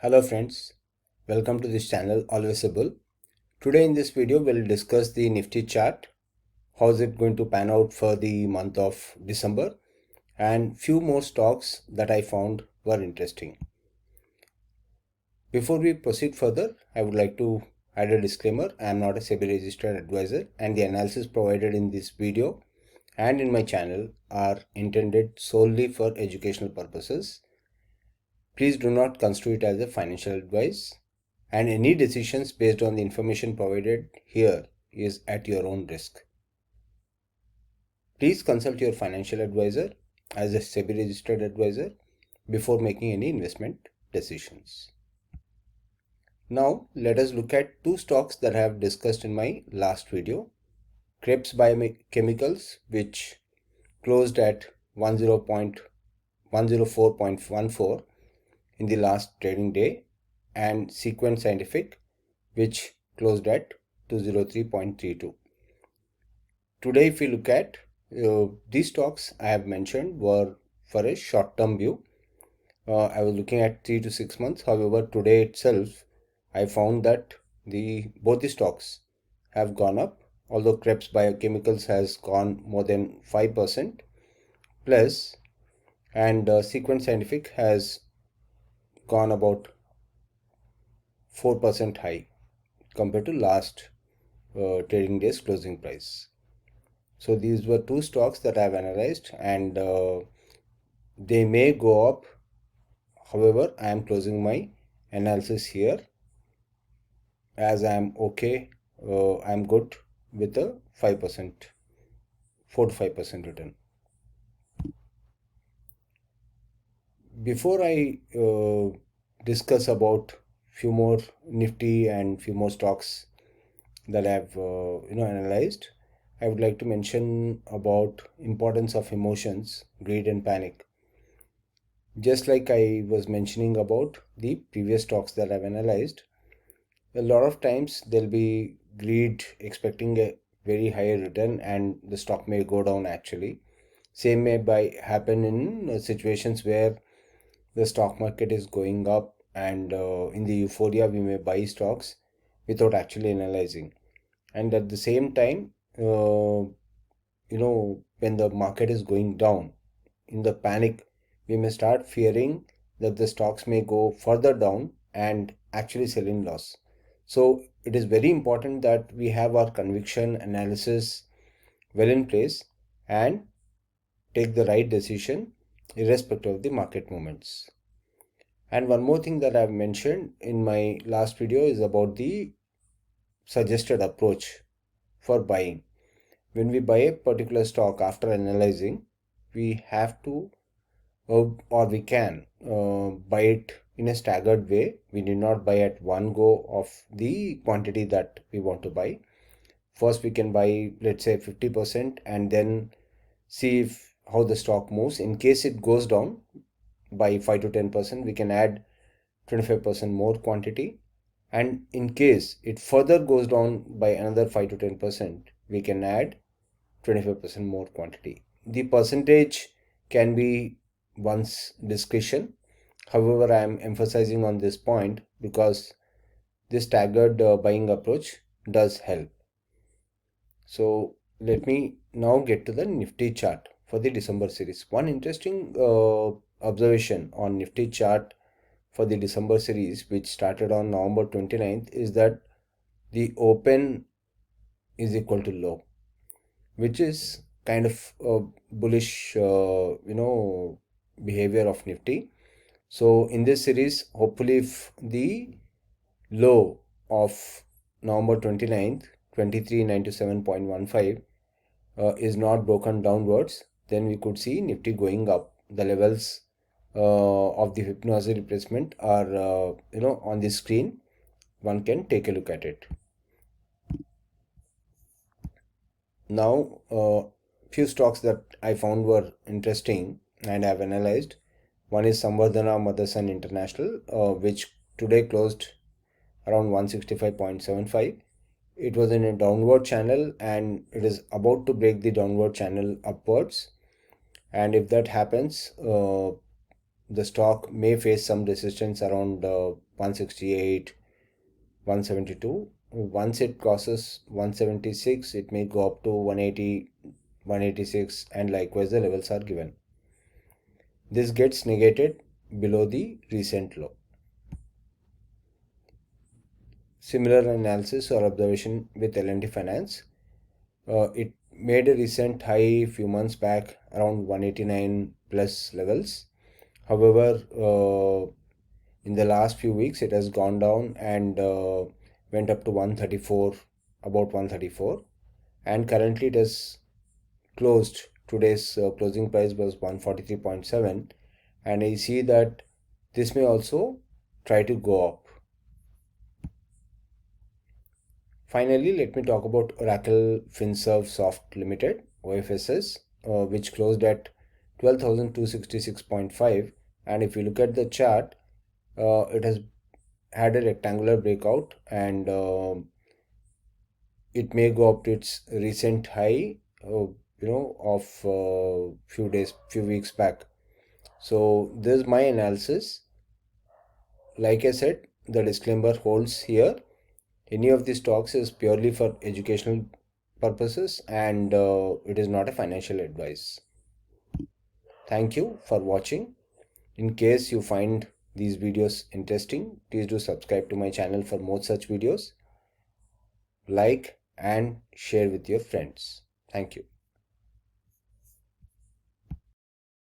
Hello friends, welcome to this channel Always Able. Today in this video we'll discuss the Nifty chart, how is it going to pan out for the month of December, and few more stocks that I found were interesting. Before we proceed further, I would like to add a disclaimer. I am not a SEBI registered advisor and the analysis provided in this video and in my channel are intended solely for educational purposes. Please do not construe it as a financial advice, and any decisions based on the information provided here is at your own risk. Please consult your financial advisor as a SEBI registered advisor before making any investment decisions. Now let us look at two stocks that I have discussed in my last video. Krebs Biochemicals, which closed at 104.14 in the last trading day, and Sequent Scientific, which closed at 203.32. Today, if we look at these stocks I have mentioned were for a short-term view. I was looking at 3 to 6 months. However, today itself, I found that both the stocks have gone up. Although Krebs Biochemicals has gone more than 5% plus, and Sequent Scientific has gone about 4% high compared to last trading day's closing price. So these were two stocks that I have analyzed, and they may go up. However, I am closing my analysis here as I am okay. I am good with a 5%, 4 to 5% return. Before I discuss about few more Nifty and few more stocks that I have analyzed, I would like to mention about importance of emotions, greed and panic. Just like I was mentioning about the previous stocks that I've analyzed, a lot of times there'll be greed expecting a very high return and the stock may go down actually. Same may happen in situations where the stock market is going up, and in the euphoria we may buy stocks without actually analyzing. And at the same time, when the market is going down, in the panic, we may start fearing that the stocks may go further down and actually sell in loss. So it is very important that we have our conviction analysis well in place and take the right decision irrespective of the market movements. And one more thing that I've mentioned in my last video is about the suggested approach for buying. When we buy a particular stock after analyzing, we have to or we can buy it in a staggered way. We need not buy at one go of the quantity that we want to buy. First, we can buy, let's say, 50% and then see how the stock moves. In case it goes down by 5 to 10%, we can add 25% more quantity. And in case it further goes down by another 5 to 10%, we can add 25% more quantity. The percentage can be one's discretion. However, I am emphasizing on this point because this staggered buying approach does help. So let me now get to the Nifty chart for the December series. One interesting observation on Nifty chart for the December series, which started on November 29th, is that the open is equal to low, which is kind of a bullish behavior of Nifty. So in this series, hopefully if the low of November 29th 2397.15 is not broken downwards, then we could see Nifty going up. The levels of the Fibonacci retracement are on the screen. One can take a look at it. Now few stocks that I found were interesting and I have analyzed. One is Samvardhan Motherson International, which today closed around 165.75. It was in a downward channel and it is about to break the downward channel upwards. And if that happens, the stock may face some resistance around 168, 172. Once it crosses 176, it may go up to 180, 186, and likewise the levels are given. This gets negated below the recent low. Similar analysis or observation with L&T Finance. It made a recent high few months back around 189 plus levels. However, in the last few weeks, it has gone down and went up to 134, about 134, and currently it has closed. Today's closing price was 143.7, and I see that this may also try to go up. Finally, let me talk about Oracle FinServ Soft Limited, OFSS, which closed at 12,266.5. And if you look at the chart, it has had a rectangular breakout, and it may go up to its recent high, of few weeks back. So this is my analysis. Like I said, the disclaimer holds here. Any of these talks is purely for educational purposes, and it is not a financial advice. Thank you for watching. In case you find these videos interesting, please do subscribe to my channel for more such videos. Like and share with your friends. Thank you.